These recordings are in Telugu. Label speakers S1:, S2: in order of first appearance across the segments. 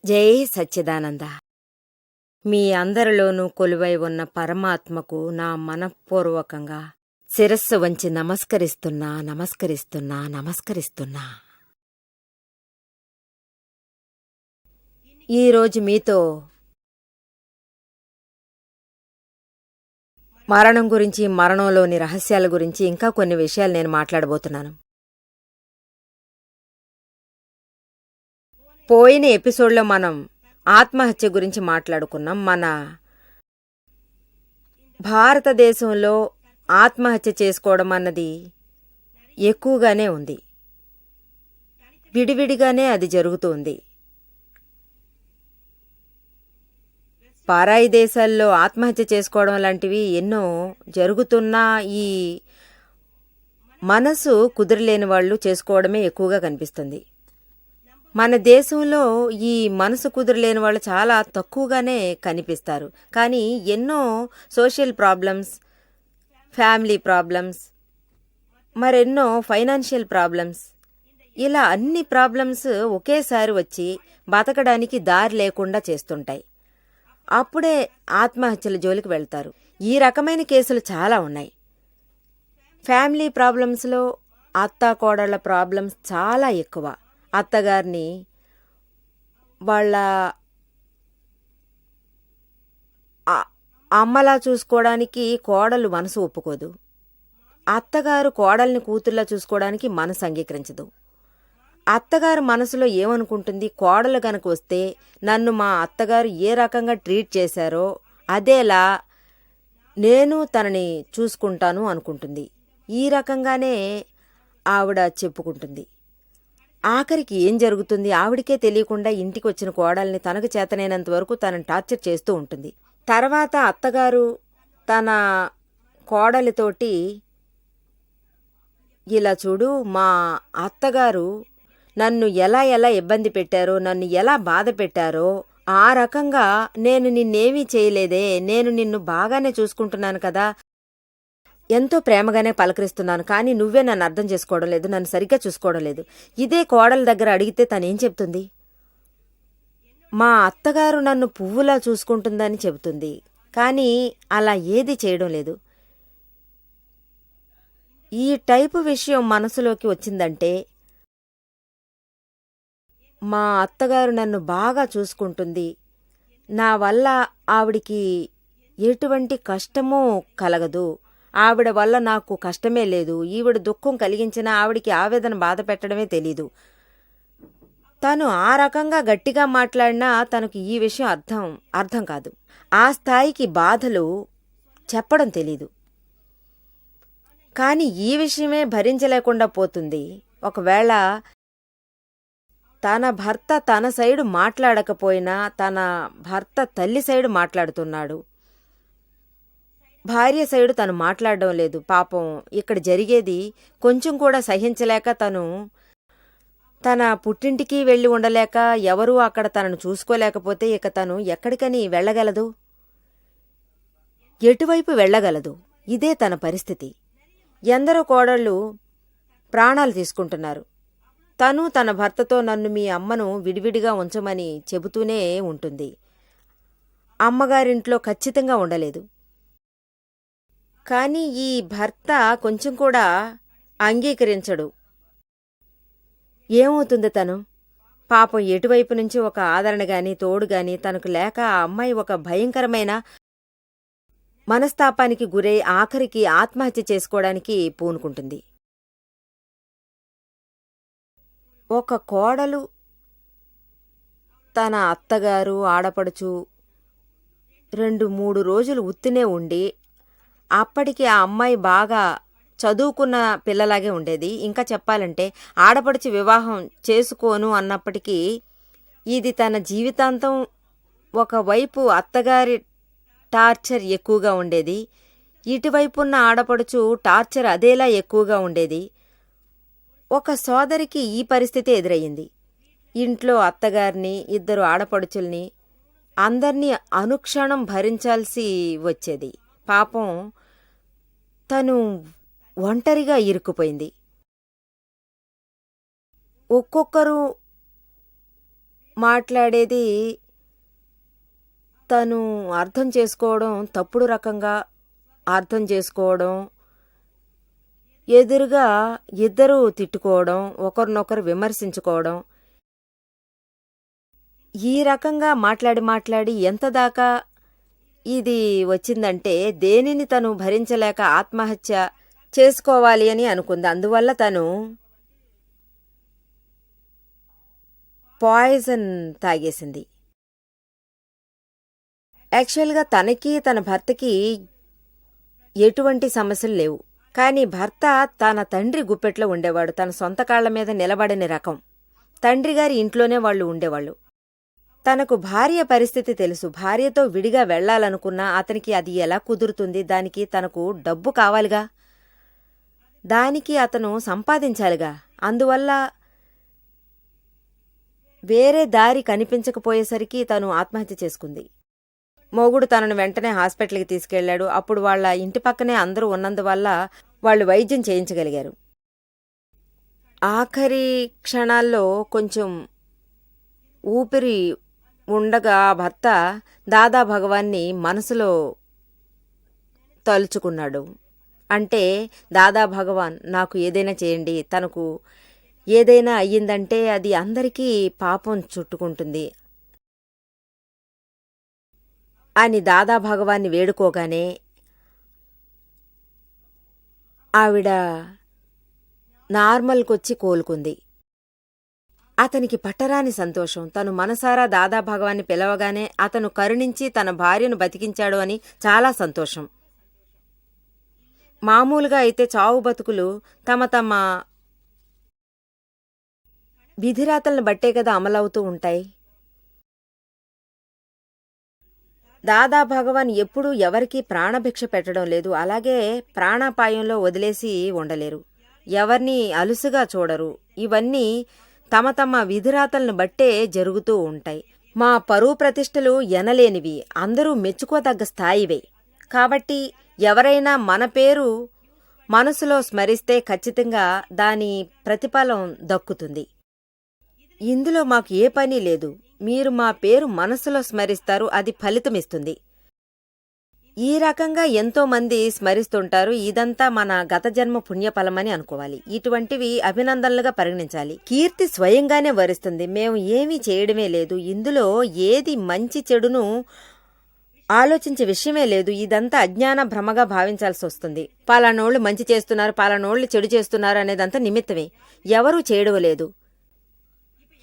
S1: జై సచ్చిదానంద. మీ అందరిలోనూ కొలువై ఉన్న పరమాత్మకు నా మనఃపూర్వకంగా శిరస్సు వంచి నమస్కరిస్తున్నా. ఈరోజు మీతో మరణం గురించి, మరణంలోని రహస్యాల గురించి ఇంకా కొన్ని విషయాలు నేను మాట్లాడబోతున్నాను. పోయిన ఎపిసోడ్లో మనం ఆత్మహత్య గురించి మాట్లాడుకున్నాం. మన భారతదేశంలో ఆత్మహత్య చేసుకోవడం అన్నది ఎక్కువగానే ఉంది. విడివిడిగానే అది జరుగుతుంది. పరాయి దేశాల్లో ఆత్మహత్య చేసుకోవడం లాంటివి ఎన్నో జరుగుతున్నా ఈ మనసు కుదిరలేని వాళ్ళు చేసుకోవడమే ఎక్కువగా కనిపిస్తుంది. మన దేశంలో ఈ మనసు కుదిరలేని వాళ్ళు చాలా తక్కువగానే కనిపిస్తారు. కానీ ఎన్నో సోషల్ ప్రాబ్లమ్స్, ఫ్యామిలీ ప్రాబ్లమ్స్, మరెన్నో ఫైనాన్షియల్ ప్రాబ్లమ్స్, ఇలా అన్ని ప్రాబ్లమ్స్ ఒకేసారి వచ్చి బతకడానికి దారి లేకుండా చేస్తుంటాయి. అప్పుడే ఆత్మహత్యల జోలికి వెళ్తారు. ఈ రకమైన కేసులు చాలా ఉన్నాయి. ఫ్యామిలీ ప్రాబ్లమ్స్లో అత్తాకోడళ్ల ప్రాబ్లమ్స్ చాలా ఎక్కువ. అత్తగారిని వాళ్ళ అమ్మలా చూసుకోవడానికి కోడలు మనసు ఒప్పుకోదు. అత్తగారు కోడల్ని కూతుర్లా చూసుకోవడానికి మనసు అంగీకరించదు. అత్తగారు మనసులో ఏమనుకుంటుంది, కోడలు గనక వస్తే నన్ను మా అత్తగారు ఏ రకంగా ట్రీట్ చేశారో అదేలా నేను తనని చూసుకుంటాను అనుకుంటుంది. ఈ రకంగానే ఆవిడ చెప్పుకుంటుంది. ఆఖరికి ఏం జరుగుతుంది, ఆవిడికే తెలియకుండా ఇంటికి వచ్చిన కోడల్ని తనకు చేతనైనంత వరకు తనని టార్చర్ చేస్తూ ఉంటుంది. తర్వాత అత్తగారు తన కోడలితోటి, ఇలా చూడు, మా అత్తగారు నన్ను ఎలా ఇబ్బంది పెట్టారో, నన్ను ఎలా బాధ పెట్టారో ఆ రకంగా నేను నిన్నేమీ చేయలేదే, నేను నిన్ను బాగానే చూసుకుంటున్నాను కదా, ఎంతో ప్రేమగానే పలకరిస్తున్నాను, కానీ నువ్వే నన్ను అర్థం చేసుకోవడం లేదు, నన్ను సరిగ్గా చూసుకోవడం లేదు. ఇదే కోడల దగ్గర అడిగితే తనేం చెప్తుంది? మా అత్తగారు నన్ను పువ్వులా చూసుకుంటుందని చెబుతుంది. కానీ అలా ఏది చేయడం లేదు. ఈ టైపు విషయం మనసులోకి వచ్చిందంటే మా అత్తగారు నన్ను బాగా చూసుకుంటుంది, నా వల్ల ఆవిడికి ఎటువంటి కష్టమూ కలగదు, ఆవిడ వల్ల నాకు కష్టమే లేదు, ఈవిడ దుఃఖం కలిగించినా ఆవిడికి ఆవేదన బాధ పెట్టడమే తెలీదు. తను ఆ రకంగా గట్టిగా మాట్లాడినా తనకు ఈ విషయం అర్థం కాదు. ఆ స్థాయికి బాధలు చెప్పడం తెలీదు. కానీ ఈ విషయమే భరించలేకుండా పోతుంది. ఒకవేళ తన భర్త తన సైడు మాట్లాడకపోయినా తన భర్త తల్లి సైడు మాట్లాడుతున్నాడు, భార్య సైడు తను మాట్లాడడం లేదు. పాపం ఇక్కడ జరిగేది కొంచెం కూడా సహించలేక తను తన పుట్టింటికి వెళ్ళి ఉండలేక, ఎవరూ అక్కడ తనను చూసుకోలేకపోతే ఇక తను ఎక్కడికని వెళ్ళగలదు, ఎటువైపు వెళ్ళగలదు? ఇదే తన పరిస్థితి. ఎందరో కోడళ్ళు ప్రాణాలు తీసుకుంటున్నారు. తను తన భర్తతో నన్ను మీ అమ్మను విడివిడిగా ఉంచమని చెబుతూనే ఉంటుంది. అమ్మగారింట్లో ఖచ్చితంగా ఉండలేదు. కానీ ఈ భర్త కొంచెం కూడా అంగీకరించడు. ఏమవుతుంది తను? పాపం ఎటువైపు నుంచి ఒక ఆదరణ గాని తోడు గాని తనకు లేక ఆ అమ్మాయి ఒక భయంకరమైన మనస్తాపానికి గురై ఆఖరికి ఆత్మహత్య చేసుకోవడానికి పూనుకుంటుంది. ఒక కోడలు తన అత్తగారు, ఆడపడుచు 2-3 రోజులు ఉత్తినే ఉండి, అప్పటికి ఆ అమ్మాయి బాగా చదువుకున్న పిల్లలాగే ఉండేది. ఇంకా చెప్పాలంటే ఆడపడుచు వివాహం చేసుకోను అన్నప్పటికీ ఇది తన జీవితాంతం ఒకవైపు అత్తగారి టార్చర్ ఎక్కువగా ఉండేది, ఇటువైపున్న ఆడపడుచు టార్చర్ అదేలా ఎక్కువగా ఉండేది. ఒక సోదరికి ఈ పరిస్థితి ఎదురయ్యింది. ఇంట్లో అత్తగారిని, 2 ఆడపడుచుల్ని, అందర్నీ అనుక్షణం భరించాల్సి వచ్చేది. పాపం తను ఒంటరిగా ఇరుక్కుపోయింది. ఒక్కొక్కరు మాట్లాడేది తను అర్థం చేసుకోవడం తప్పుడు రకంగా అర్థం చేసుకోవడం, ఎదురుగా ఇద్దరూ తిట్టుకోవడం, ఒకరినొకరు విమర్శించుకోవడం, ఈ రకంగా మాట్లాడి ఎంతదాకా ఇది వచ్చిందంటే దేనిని తను భరించలేక ఆత్మహత్య చేసుకోవాలి అని అనుకుంది. అందువల్ల తను పాయిజన్ తాగేసింది. యాక్చువల్గా తనకి తన భర్తకి ఎటువంటి సమస్యలు లేవు. కానీ భర్త తన తండ్రి గుప్పెట్లో ఉండేవాడు. తన సొంత కాళ్ల మీద నిలబడని రకం. తండ్రి గారి ఇంట్లోనే వాళ్ళు ఉండేవాళ్ళు. తనకు భార్య పరిస్థితి తెలుసు. భార్యతో విడిగా వెళ్లాలనుకున్నా అతనికి అది ఎలా కుదురుతుంది? దానికి తనకు డబ్బు కావాలిగా, దానికి అతను సంపాదించాలిగా. అందువల్ల వేరే దారి కనిపించకపోయేసరికి తను ఆత్మహత్య చేసుకుంది. మొగుడు తనను వెంటనే హాస్పిటల్కి తీసుకెళ్లాడు. అప్పుడు వాళ్ళ ఇంటి పక్కనే అందరూ ఉన్నందువల్ల వాళ్ళు వైద్యం చేయించగలిగారు. ఆఖరి క్షణాల్లో కొంచెం ఊపిరి ఉండగా భర్త దాదా భగవాన్ని మనసులో తలుచుకున్నాడు. అంటే దాదా భగవాన్ నాకు ఏదైనా చేయండి, తనకు ఏదైనా అయ్యిందంటే అది అందరికీ పాపం చుట్టుకుంటుంది అని దాదా భగవాన్ని వేడుకోగానే ఆవిడ నార్మల్కొచ్చి కోలుకుంది. అతనికి పట్టరాని సంతోషం. తను మనసారా దాదా భగవాన్ని పిలవగానే అతను కరుణించి తన భార్యను బతికించాడు అని చాలా సంతోషం. మామూలుగా అయితే చావు బతుకులు తమ తమ విధిరాతలను బట్టే కదా అమలవుతూ ఉంటాయి. దాదా భగవాన్ ఎప్పుడూ ఎవరికీ ప్రాణభిక్ష పెట్టడం లేదు. అలాగే ప్రాణాపాయంలో వదిలేసి ఉండలేరు. ఎవర్నీ అలుసుగా చూడరు. ఇవన్నీ తమ తమ విధిరాతలను బట్టే జరుగుతూ ఉంటాయి. మా పరువు ప్రతిష్టలు ఎనలేనివి, అందరూ మెచ్చుకోదగ్గ స్థాయివే. కాబట్టి ఎవరైనా మన పేరు మనసులో స్మరిస్తే ఖచ్చితంగా దాని ప్రతిఫలం దక్కుతుంది. ఇందులో మాకు ఏ పని లేదు. మీరు మా పేరు మనసులో స్మరిస్తారు, అది ఫలితమిస్తుంది. ఈ రకంగా ఎంతో మంది స్మరిస్తుంటారు. ఇదంతా మన గత జన్మ పుణ్యఫలమని అనుకోవాలి. ఇటువంటివి అభినందనలుగా పరిగణించాలి. కీర్తి స్వయంగానే వరిస్తుంది. మేము ఏమీ చేయడమే లేదు. ఇందులో ఏది మంచి చెడును ఆలోచించే విషయమే లేదు. ఇదంతా అజ్ఞాన భ్రమగా భావించాల్సి వస్తుంది. పాలానోళ్లు మంచి చేస్తున్నారు, పాలానోళ్లు చెడు చేస్తున్నారు అనేదంతా నిమిత్తమే. ఎవరూ చేయడం లేదు.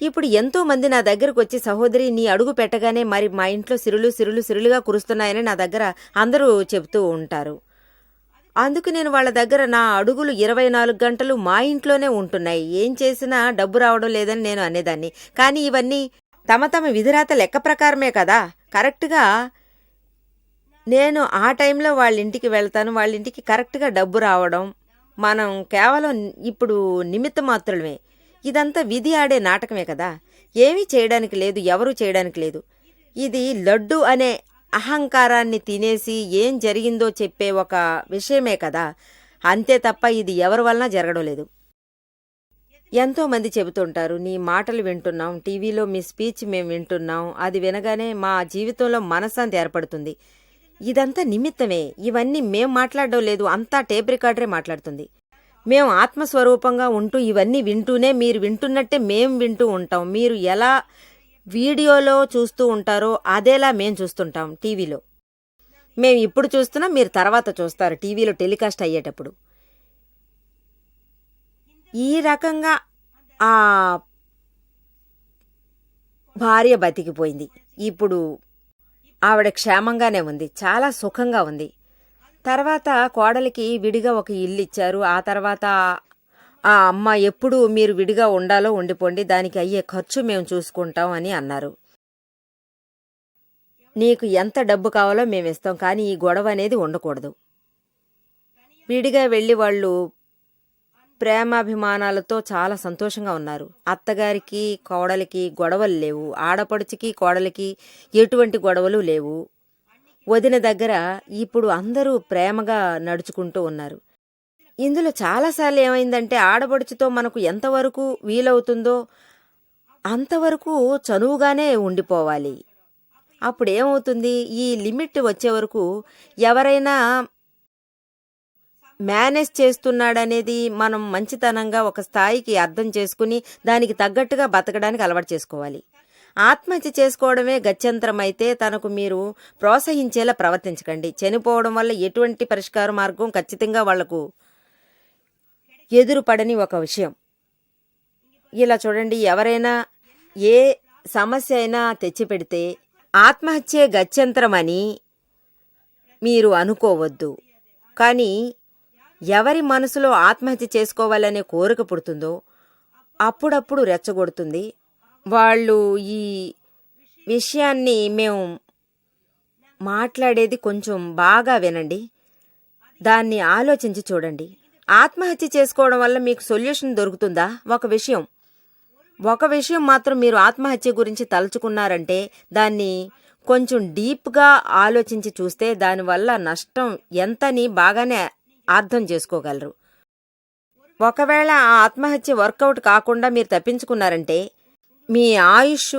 S1: ఇప్పుడు ఎంతో మంది నా దగ్గరకు వచ్చి, సహోదరి నీ అడుగు పెట్టగానే మరి మా ఇంట్లో సిరులుగా కురుస్తున్నాయని నా దగ్గర అందరూ చెబుతూ ఉంటారు. అందుకు నేను వాళ్ళ దగ్గర నా అడుగులు 24 గంటలు మా ఇంట్లోనే ఉంటున్నాయి, ఏం చేసినా డబ్బు రావడం లేదని నేను అనేదాన్ని. కానీ ఇవన్నీ తమ తమ విధిరాత లెక్క ప్రకారమే కదా. కరెక్ట్గా నేను ఆ టైంలో వాళ్ళ ఇంటికి వెళ్తాను, వాళ్ళ ఇంటికి కరెక్ట్గా డబ్బు రావడం మనం కేవలం ఇప్పుడు నిమిత్త మాత్రమే. ఇదంతా విధి ఆడే నాటకమే కదా. ఏమీ చేయడానికి లేదు, ఎవరూ చేయడానికి లేదు. ఇది లడ్డు అనే అహంకారాన్ని తినేసి ఏం జరిగిందో చెప్పే ఒక విషయమే కదా. అంతే తప్ప ఇది ఎవరి వలన జరగడం లేదు. ఎంతో మంది చెబుతుంటారు, నీ మాటలు వింటున్నాం, టీవీలో మీ స్పీచ్ మేము వింటున్నాం, అది వినగానే మా జీవితంలో మనశ్శాంతి ఏర్పడుతుంది. ఇదంతా నిమిత్తమే. ఇవన్నీ మేం మాట్లాడడం లేదు, అంతా టేప్ రికార్డరే మాట్లాడుతుంది. మేము ఆత్మస్వరూపంగా ఉంటూ ఇవన్నీ వింటూనే మీరు వింటున్నట్టే మేం వింటూ ఉంటాం. మీరు ఎలా వీడియోలో చూస్తూ ఉంటారో అదేలా మేం చూస్తుంటాం టీవీలో. మేం ఇప్పుడు చూస్తున్నాం, మీరు తర్వాత చూస్తారు టీవీలో టెలికాస్ట్ అయ్యేటప్పుడు. ఈ రకంగా ఆ భార్య బతికిపోయింది. ఇప్పుడు ఆవిడ క్షేమంగానే ఉంది, చాలా సుఖంగా ఉంది. తర్వాత కోడలికి విడిగా ఒక ఇల్లు ఇచ్చారు. ఆ తర్వాత ఆ అమ్మ ఎప్పుడు మీరు విడిగా ఉండాలో ఉండిపోండి, దానికి అయ్యే ఖర్చు మేము చూసుకుంటాం అని అన్నారు. నీకు ఎంత డబ్బు కావాలో మేమిస్తాం, కానీ ఈ గొడవ అనేది ఉండకూడదు. విడిగా వెళ్లి వాళ్ళు ప్రేమాభిమానాలతో చాలా సంతోషంగా ఉన్నారు. అత్తగారికి కోడలికి గొడవలు లేవు, ఆడపడుచుకి కోడలికి ఎటువంటి గొడవలు లేవు. వదిన దగ్గర ఇప్పుడు అందరూ ప్రేమగా నడుచుకుంటూ ఉన్నారు. ఇందులో చాలాసార్లు ఏమైందంటే ఆడపడుచుతో మనకు ఎంతవరకు వీలవుతుందో అంతవరకు చనువుగానే ఉండిపోవాలి. అప్పుడేమవుతుంది, ఈ లిమిట్ వచ్చే వరకు ఎవరైనా మేనేజ్ చేస్తున్నాడనేది మనం మంచితనంగా ఒక స్థాయికి అర్థం చేసుకుని దానికి తగ్గట్టుగా బతకడానికి అలవాటు చేసుకోవాలి. ఆత్మహత్య చేసుకోవడమే గత్యంతరమైతే తనకు మీరు ప్రోత్సహించేలా ప్రవర్తించకండి. చనిపోవడం వల్ల ఎటువంటి పరిష్కార మార్గం ఖచ్చితంగా వాళ్లకు ఎదురుపడని ఒక విషయం. ఇలా చూడండి, ఎవరైనా ఏ సమస్య అయినా తెచ్చిపెడితే ఆత్మహత్యే గత్యంతరమని మీరు అనుకోవద్దు. కానీ ఎవరి మనసులో ఆత్మహత్య చేసుకోవాలనే కోరిక పుడుతుందో అప్పుడప్పుడు రెచ్చగొడుతుంది. వాళ్ళు ఈ విషయాన్ని మేము మాట్లాడేది కొంచెం బాగా వినండి, దాన్ని ఆలోచించి చూడండి. ఆత్మహత్య చేసుకోవడం వల్ల మీకు సొల్యూషన్ దొరుకుతుందా? ఒక విషయం మాత్రం మీరు ఆత్మహత్య గురించి తలుచుకున్నారంటే దాన్ని కొంచెం డీప్గా ఆలోచించి చూస్తే దానివల్ల నష్టం ఎంతని బాగానే అర్థం చేసుకోగలరు. ఒకవేళ ఆ ఆత్మహత్య వర్కౌట్ కాకుండా మీరు తప్పించుకున్నారంటే మీ ఆయుష్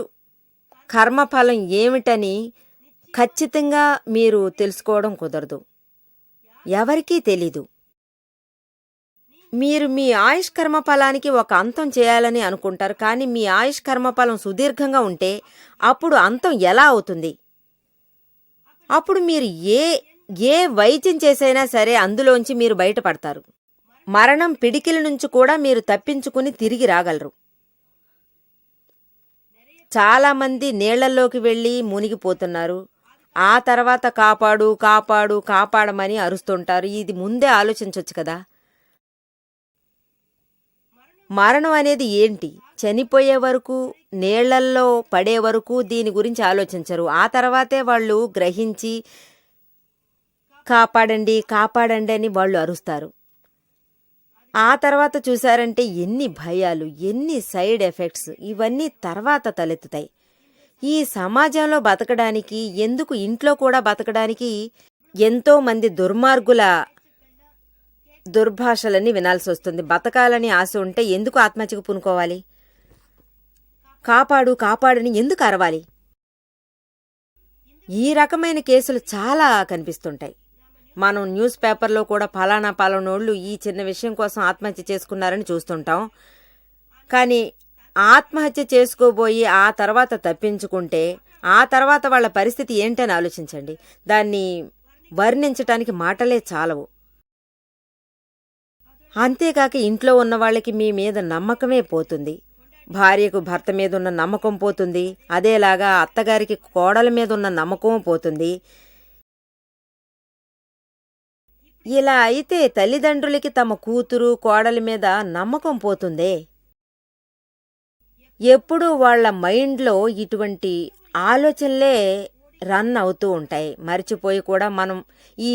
S1: కర్మఫలం ఏమిటని ఖచ్చితంగా మీరు తెలుసుకోవడం కుదరదు, ఎవరికీ తెలీదు. మీరు మీ ఆయుష్ కర్మఫలానికి ఒక అంతం చేయాలని అనుకుంటారు, కానీ మీ ఆయుష్ కర్మఫలం సుదీర్ఘంగా ఉంటే అప్పుడు అంతం ఎలా అవుతుంది? అప్పుడు మీరు ఏ వైద్యం చేసైనా సరే అందులోంచి మీరు బయటపడతారు. మరణం పిడికిల నుంచి కూడా మీరు తప్పించుకుని తిరిగి రాగలరు. చాలామంది నీళ్లలోకి వెళ్లి మునిగిపోతున్నారు. ఆ తర్వాత కాపాడు కాపాడు కాపాడమని అరుస్తుంటారు. ఇది ముందే ఆలోచించవచ్చు కదా. మరణం అనేది ఏంటి? చనిపోయే వరకు, నీళ్లల్లో పడే వరకు దీని గురించి ఆలోచించరు. ఆ తర్వాతే వాళ్ళు గ్రహించి కాపాడండి కాపాడండి అని వాళ్ళు అరుస్తారు. ఆ తర్వాత చూశారంటే ఎన్ని భయాలు, ఎన్ని సైడ్ ఎఫెక్ట్స్, ఇవన్నీ తర్వాత తలెత్తుతాయి. ఈ సమాజంలో బతకడానికి, ఎందుకు ఇంట్లో కూడా బతకడానికి ఎంతో మంది దుర్మార్గుల దుర్భాషలన్నీ వినాల్సి వస్తుంది. బతకాలని ఆశ ఉంటే ఎందుకు ఆత్మహత్యకు పూనుకోవాలి? కాపాడు కాపాడని ఎందుకు అరవాలి? ఈ రకమైన కేసులు చాలా కనిపిస్తుంటాయి. మనం న్యూస్ పేపర్లో కూడా పలానోళ్ళు ఈ చిన్న విషయం కోసం ఆత్మహత్య చేసుకున్నారని చూస్తుంటాం. కానీ ఆత్మహత్య చేసుకోబోయి ఆ తర్వాత తప్పించుకుంటే ఆ తర్వాత వాళ్ళ పరిస్థితి ఏంటని ఆలోచించండి. దాన్ని వర్ణించటానికి మాటలే చాలవు. అంతేకాక ఇంట్లో ఉన్న వాళ్ళకి మీ మీద నమ్మకమే పోతుంది. భార్యకు భర్త మీద ఉన్న నమ్మకం పోతుంది. అదేలాగా అత్తగారికి కోడల మీద ఉన్న నమ్మకం పోతుంది. ఇలా అయితే తల్లిదండ్రులకి తమ కూతురు కోడలి మీద నమ్మకం పోతుందే. ఎప్పుడూ వాళ్ల మైండ్లో ఇటువంటి ఆలోచనలే రన్ అవుతూ ఉంటాయి. మరిచిపోయి కూడా మనం ఈ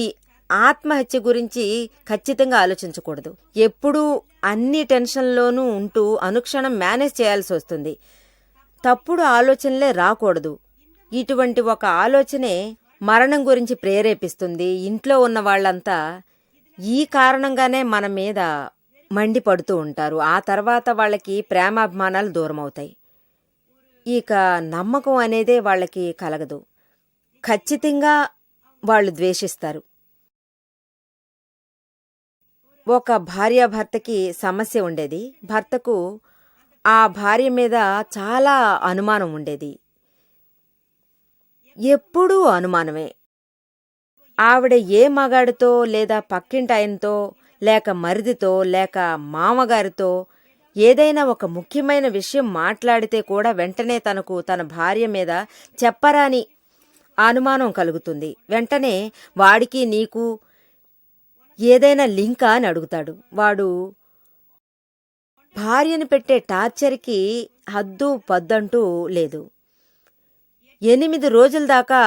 S1: ఆత్మహత్య గురించి ఖచ్చితంగా ఆలోచించకూడదు. ఎప్పుడూ అన్ని టెన్షన్లోనూ ఉంటూ అనుక్షణం మేనేజ్ చేయాల్సి వస్తుంది. తప్పుడు ఆలోచనలే రాకూడదు. ఇటువంటి ఒక ఆలోచనే మరణం గురించి ప్రేరేపిస్తుంది. ఇంట్లో ఉన్న వాళ్ళంతా ఈ కారణంగానే మన మీద మండిపడుతూ ఉంటారు. ఆ తర్వాత వాళ్ళకి ప్రేమాభిమానాలు దూరమవుతాయి. ఇక నమ్మకం అనేదే వాళ్ళకి కలగదు. ఖచ్చితంగా వాళ్ళు ద్వేషిస్తారు. ఒక భార్యాభర్తకి సమస్య ఉండేది. భర్తకు ఆ భార్య మీద చాలా అనుమానం ఉండేది. ఎప్పుడూ అనుమానమే. ఆవిడ ఏ మగాడితో లేదా పక్కింటి ఆయనతో లేక మరిదితో లేక మామగారితో ఏదైనా ఒక ముఖ్యమైన విషయం మాట్లాడితే కూడా వెంటనే తనకు తన భార్య మీద చెప్పరాని అనుమానం కలుగుతుంది. వెంటనే వాడికి నీకు ఏదైనా లింకా అని అడుగుతాడు. వాడు భార్యను పెట్టే టార్చర్కి హద్దు పద్దంటూ లేదు. 8 రోజుల దాకా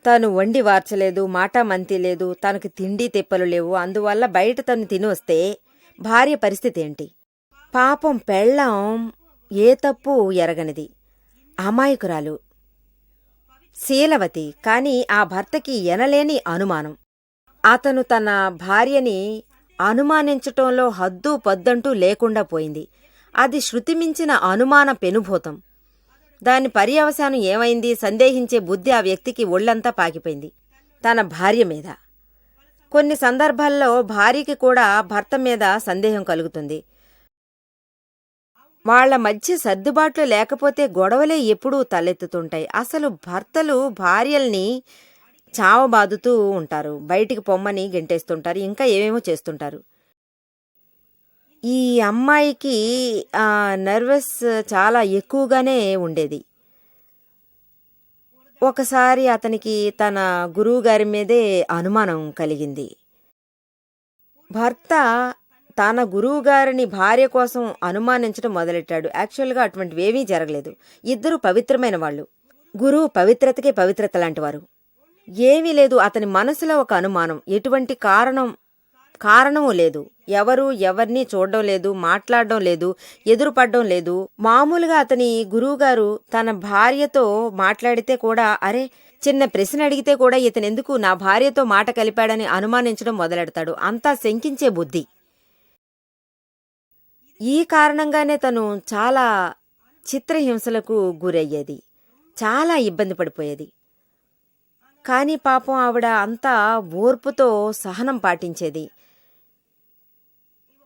S1: తను వండి వార్చలేదు, మాటామంతి లేదు, తనకు తిండి తిప్పలు లేవు. అందువల్ల బయట తను తిని వస్తే భార్య పరిస్థితి ఏంటి? పాపం పెళ్ళాం ఏ తప్పు ఎరగనిది, అమాయకురాలు, శీలవతి. కాని ఆ భర్తకి ఎనలేని అనుమానం. అతను తన భార్యని అనుమానించటంలో హద్దు పద్దంటూ లేకుండా పోయింది. అది శృతిమించిన అనుమాన పెనుభూతం. దాని పర్యవసానం ఏమైంది? సందేహించే బుద్ధి ఆ వ్యక్తికి ఒళ్లంతా పాకిపోయింది. తన భార్య మీద. కొన్ని సందర్భాల్లో భార్యకి కూడా భర్త మీద సందేహం కలుగుతుంది. వాళ్ల మధ్య సర్దుబాట్లు లేకపోతే గొడవలే ఎప్పుడూ తలెత్తుతుంటాయి. అసలు భర్తలు భార్యల్ని చావబాదుతూ ఉంటారు, బయటికి పొమ్మని గెంటేస్తుంటారు, ఇంకా ఏమేమో చేస్తుంటారు. ఈ అమ్మాయికి నర్వస్ చాలా ఎక్కువగానే ఉండేది. ఒకసారి అతనికి తన గురువుగారి మీదే అనుమానం కలిగింది. భర్త తన గురువుగారిని భార్య కోసం అనుమానించడం మొదలెట్టాడు. యాక్చువల్గా అటువంటివేమీ జరగలేదు. ఇద్దరు పవిత్రమైన వాళ్ళు. గురువు పవిత్రతకే పవిత్రత లాంటివారు. ఏమీ లేదు. అతని మనసులో ఒక అనుమానం. ఎటువంటి కారణమూ లేదు. ఎవరు ఎవరిని చూడడం లేదు, మాట్లాడడం లేదు, ఎదురుపడడం లేదు. మామూలుగా అతని గురువుగారు తన భార్యతో మాట్లాడితే కూడా, అరే చిన్న ప్రశ్న అడిగితే కూడా ఇతనెందుకు నా భార్యతో మాట కలిపాడని అనుమానించడం మొదలెడతాడు. అంతా శంకించే బుద్ధి. ఈ కారణంగానే తను చాలా చిత్రహింసలకు గురయ్యేది, చాలా ఇబ్బంది పడిపోయేది. కానీ పాపం ఆవిడ అంతా ఓర్పుతో సహనం పాటించేది.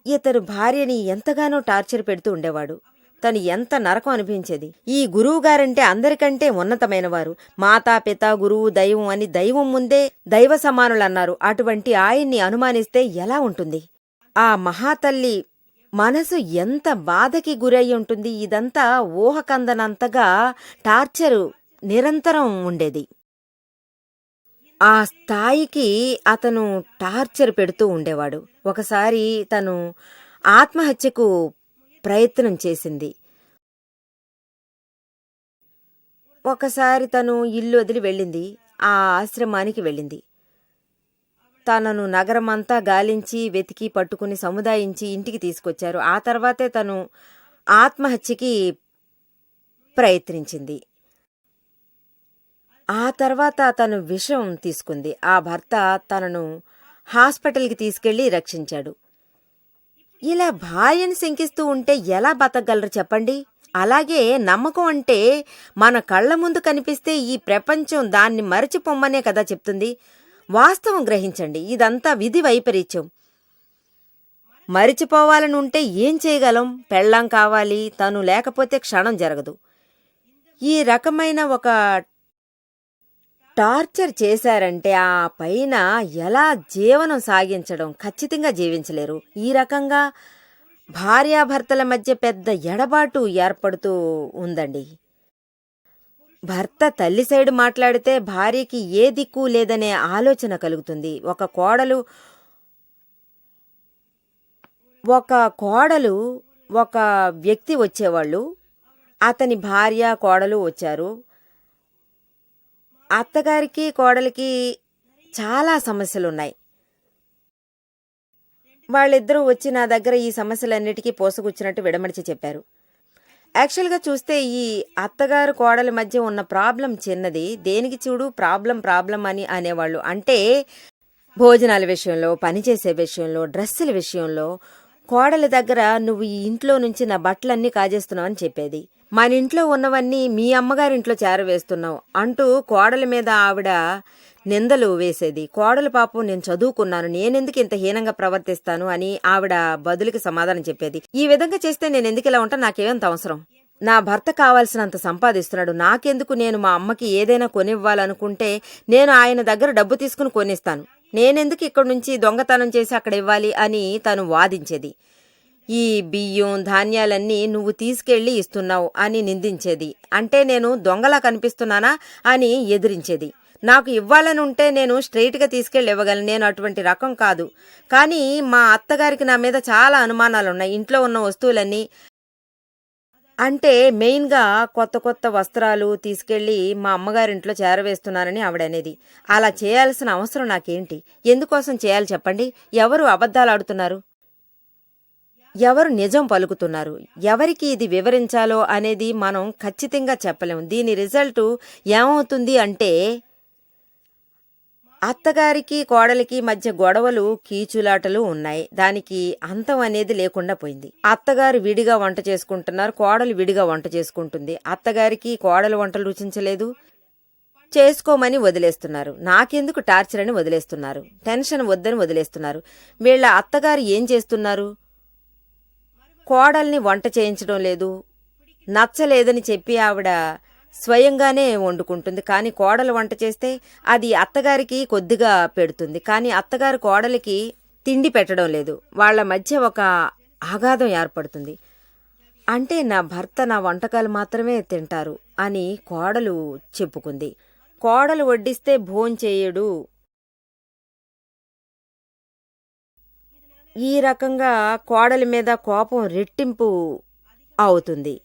S1: ఇతడు భార్యని ఎంతగానో టార్చర్ పెడుతూ ఉండేవాడు. తను ఎంత నరకం అనిపించేది. ఈ గురువుగారంటే అందరికంటే ఉన్నతమైనవారు. మాతా పిత గురువు దైవం అని దైవం ముందే దైవ సమానులన్నారు. అటువంటి ఆయన్ని అనుమానిస్తే ఎలా ఉంటుంది? ఆ మహాతల్లి మనసు ఎంత బాధకి గురయ్యి ఉంటుంది. ఇదంతా ఊహకందనంతగా టార్చరు నిరంతరం ఉండేది. ఆ స్థాయికి అతను టార్చర్ పెడుతూ ఉండేవాడు. ఒకసారి తను ఆత్మహత్యకు ప్రయత్నం చేసింది. ఒకసారి తను ఇల్లు వదిలి వెళ్ళింది. ఆ ఆశ్రమానికి వెళ్ళింది. తనను నగరమంతా గాలించి వెతికి పట్టుకుని సముదాయించి ఇంటికి తీసుకొచ్చారు. ఆ తర్వాతే తను ఆత్మహత్యకి ప్రయత్నించింది. ఆ తర్వాత తను విషం తీసుకుంది. ఆ భర్త తనను హాస్పిటల్కి తీసుకెళ్లి రక్షించాడు. ఇలా భార్యను శంకిస్తూ ఉంటే ఎలా బతకగలరు చెప్పండి? అలాగే నమ్మకం అంటే మన కళ్ల ముందు కనిపిస్తే ఈ ప్రపంచం దాన్ని మరచిపోమ్మనే కదా చెప్తుంది. వాస్తవం గ్రహించండి. ఇదంతా విధి వైపరీత్యం. మరిచిపోవాలని ఉంటే ఏం చేయగలం? పెళ్ళాం కావాలి, తను లేకపోతే క్షణం జరగదు. ఈ రకమైన ఒక టార్చర్ చేశారంటే ఆ పైన ఎలా జీవనం సాగించడం? ఖచ్చితంగా జీవించలేరు. ఈ రకంగా భార్యాభర్తల మధ్య పెద్ద ఎడబాటు ఏర్పడుతూ ఉందండి. భర్త తల్లి సైడు మాట్లాడితే భార్యకి ఏ దిక్కు లేదనే ఆలోచన కలుగుతుంది. ఒక కోడలు ఒక వ్యక్తి వచ్చేవాళ్ళు. అతని భార్య కోడలు వచ్చారు. అత్తగారికి కోడలికి చాలా సమస్యలున్నాయి. వాళ్ళిద్దరూ వచ్చి నా దగ్గర ఈ సమస్యలన్నిటికీ పోసగుచ్చినట్టు విడమడిచి చెప్పారు. యాక్చువల్గా చూస్తే ఈ అత్తగారు కోడలి మధ్య ఉన్న ప్రాబ్లం చిన్నది. దేనికి చూడు ప్రాబ్లం అని అనేవాళ్ళు. అంటే భోజనాల విషయంలో, పనిచేసే విషయంలో, డ్రెస్సుల విషయంలో కోడలి దగ్గర నువ్వు ఈ ఇంట్లో నుంచి నా బట్టలన్నీ కాజేస్తున్నావు అని చెప్పేది. మన ఇంట్లో ఉన్నవన్నీ మీ అమ్మగారింట్లో చేరవేస్తున్నావు అంటూ కోడలి మీద ఆవిడ నిందలు వేసేది. కోడలు పాపం నేను చదువుకున్నాను, నేనెందుకు ఇంత హీనంగా ప్రవర్తిస్తాను అని ఆవిడ బదులుకి సమాధానం చెప్పేది. ఈ విధంగా చేస్తే నేనెందుకు ఇలా ఉంటాను? నాకేమంత అవసరం? నా భర్త కావాల్సినంత సంపాదిస్తున్నాడు, నాకెందుకు? నేను మా అమ్మకి ఏదైనా కొనివ్వాలనుకుంటే నేను ఆయన దగ్గర డబ్బు తీసుకుని కొనిస్తాను. నేనెందుకు ఇక్కడి నుంచి దొంగతనం చేసి అక్కడ ఇవ్వాలి అని తను వాదించేది. ఈ బియ్యం ధాన్యాలన్నీ నువ్వు తీసుకెళ్లి ఇస్తున్నావు అని నిందించేది. అంటే నేను దొంగలా కనిపిస్తున్నానా అని ఎదిరించేది. నాకు ఇవ్వాలని ఉంటే నేను స్ట్రైట్గా తీసుకెళ్ళి ఇవ్వగలను, నేను అటువంటి రకం కాదు. కానీ మా అత్తగారికి నా మీద చాలా అనుమానాలున్నాయి. ఇంట్లో ఉన్న వస్తువులన్నీ అంటే మెయిన్గా కొత్త వస్త్రాలు తీసుకెళ్లి మా అమ్మగారింట్లో చేరవేస్తున్నానని ఆవిడనేది. అలా చేయాల్సిన అవసరం నాకేంటి? ఎందుకోసం చేయాలి చెప్పండి? ఎవరు అబద్ధాలు ఆడుతున్నారు? ఎవరు నిజం పలుకుతున్నారు? ఎవరికి ఇది వివరించాలో అనేది మనం ఖచ్చితంగా చెప్పలేము. దీని రిజల్టు ఏమవుతుంది అంటే అత్తగారికి కోడలికి మధ్య గొడవలు కీచులాటలు ఉన్నాయి. దానికి అంతం అనేది లేకుండా పోయింది. అత్తగారు విడిగా వంట చేసుకుంటున్నారు, కోడలు విడిగా వంట చేసుకుంటుంది. అత్తగారికి కోడలు వంటలు రుచించలేదు, చేసుకోమని వదిలేస్తున్నారు. నాకెందుకు టార్చర్ అని వదిలేస్తున్నారు. టెన్షన్ వద్దని వదిలేస్తున్నారు. వీళ్ళ అత్తగారు ఏం చేస్తున్నారు? కోడల్ని వంట చేయించడం లేదు, నచ్చలేదని చెప్పి ఆవిడ స్వయంగానే వండుకుంటుంది. కానీ కోడలు వంట చేస్తే అది అత్తగారికి కొద్దిగా పెడుతుంది. కానీ అత్తగారు కోడలికి తిండి పెట్టడం లేదు. వాళ్ల మధ్య ఒక ఆఘాతం ఏర్పడుతుంది. అంటే నా భర్త నా వంటకాలు మాత్రమే తింటారు అని కోడలు చెప్పుకుంది. కోడలు వడ్డిస్తే భోంచేయడు. ఈ రకంగా కోడలి మీద కోపం రెట్టింపు అవుతుంది.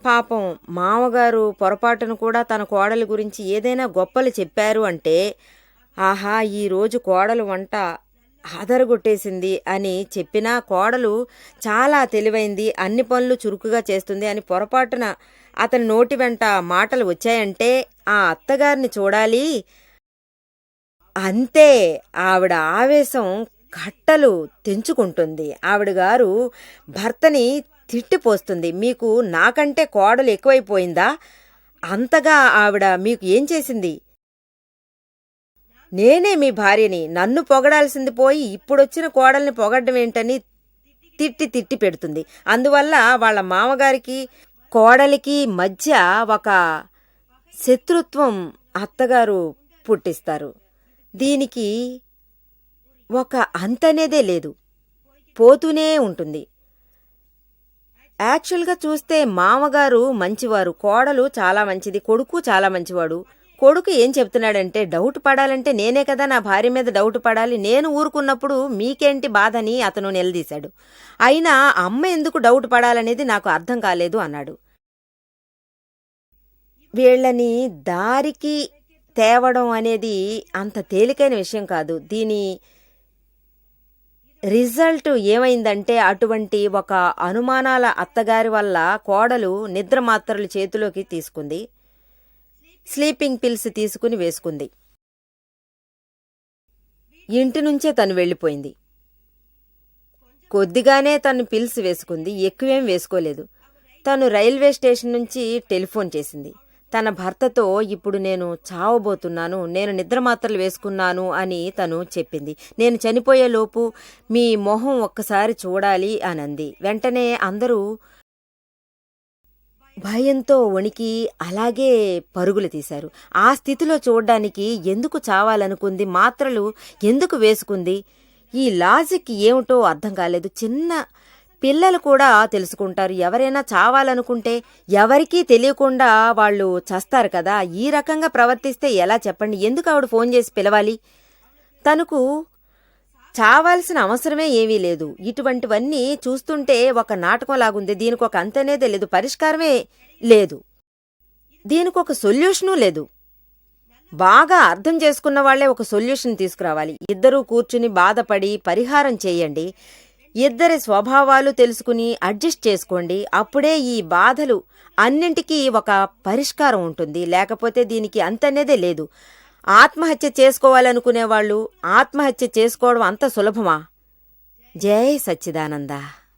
S1: పాపం మామగారు పొరపాటును కూడా తన కోడలి గురించి ఏదైనా గొప్పలు చెప్పారు అంటే, ఆహా ఈరోజు కోడలు వంట ఆదరగొట్టేసింది అని చెప్పినా కోడలు చాలా తెలివైంది, అన్ని పనులు చురుకుగా చేస్తుంది అని పొరపాటున అతని నోటి వెంట మాటలు వచ్చాయంటే ఆ అత్తగారిని చూడాలి. అంతే, ఆవిడ ఆవేశం కట్టలు తెంచుకుంటుంది. ఆవిడగారు భర్తని తిట్టిపోస్తుంది. మీకు నాకంటే కోడలు ఎక్కువైపోయిందా? అంతగా ఆవిడ మీకు ఏం చేసింది? నేనే మీ భార్యని, నన్ను పొగడాల్సింది పోయి ఇప్పుడొచ్చిన కోడల్ని పొగడ్డం ఏంటని తిట్టి తిట్టి పెడుతుంది. అందువల్ల వాళ్ళ మామగారికి కోడలికి మధ్య ఒక శత్రుత్వం అత్తగారు పుట్టిస్తారు. దీనికి ఒక అంతనేదే లేదు, పోతూనే ఉంటుంది. యాక్చువల్గా చూస్తే మామగారు మంచివారు, కోడలు చాలా మంచిది, కొడుకు చాలా మంచివాడు. కొడుకు ఏం చెప్తున్నాడంటే, డౌట్ పడాలంటే నేనే కదా నా భార్య మీద డౌట్ పడాలి, నేను ఊరుకున్నప్పుడు మీకేంటి బాధని అతను నిలదీశాడు. అయినా అమ్మ ఎందుకు డౌట్ పడాలనేది నాకు అర్థం కాలేదు అన్నాడు. వీళ్ళని దారికి తేవడం అనేది అంత తేలికైన విషయం కాదు. దీని రిజల్ట్ ఏమైందంటే, అటువంటి ఒక అనుమానాల అత్తగారి వల్ల కోడలు నిద్ర మాత్రలు చేతిలోకి తీసుకుంది, స్లీపింగ్ పిల్స్ తీసుకుని వేసుకుంది. ఇంటి నుంచే తను వెళ్ళిపోయింది. కొద్దిగానే తను పిల్స్ వేసుకుంది, ఎక్కువేం వేసుకోలేదు. తను రైల్వే స్టేషన్ నుంచి టెలిఫోన్ చేసింది. తన భర్తతో ఇప్పుడు నేను చావబోతున్నాను, నేను నిద్రమాత్రలు వేసుకున్నాను అని తను చెప్పింది. నేను చనిపోయేలోపు మీ మొహం ఒక్కసారి చూడాలి అనంది. వెంటనే అందరూ భయంతో వణికి అలాగే పరుగులు తీశారు. ఆ స్థితిలో చూడ్డానికి ఎందుకు చావాలనుకుంది, మాత్రలు ఎందుకు వేసుకుంది, ఈ లాజిక్ ఏమిటో అర్థం కాలేదు. చిన్న పిల్లలు కూడా తెలుసుకుంటారు. ఎవరైనా చావాలనుకుంటే ఎవరికీ తెలియకుండా వాళ్ళు చస్తారు కదా. ఈ రకంగా ప్రవర్తిస్తే ఎలా చెప్పండి? ఎందుకు ఆవిడ ఫోన్ చేసి పిలవాలి? తనకు చావాల్సిన అవసరమే ఏమీ లేదు. ఇటువంటివన్నీ చూస్తుంటే ఒక నాటకం లాగుంది. దీనికి ఒక అంతనేదే లేదు, పరిష్కారమే లేదు, దీనికి ఒక సొల్యూషను లేదు. బాగా అర్థం చేసుకున్న వాళ్లే ఒక సొల్యూషన్ తీసుకురావాలి. ఇద్దరూ కూర్చుని బాధపడి పరిహారం చేయండి. ఇద్దరి స్వభావాలు తెలుసుకుని అడ్జస్ట్ చేసుకోండి. అప్పుడే ఈ బాధలు అన్నింటికీ ఒక పరిష్కారం ఉంటుంది. లేకపోతే దీనికి అంతనేదే లేదు. ఆత్మహత్య చేసుకోవాలనుకునేవాళ్ళు ఆత్మహత్య చేసుకోవడం అంత సులభమా? జై సచ్చిదానంద.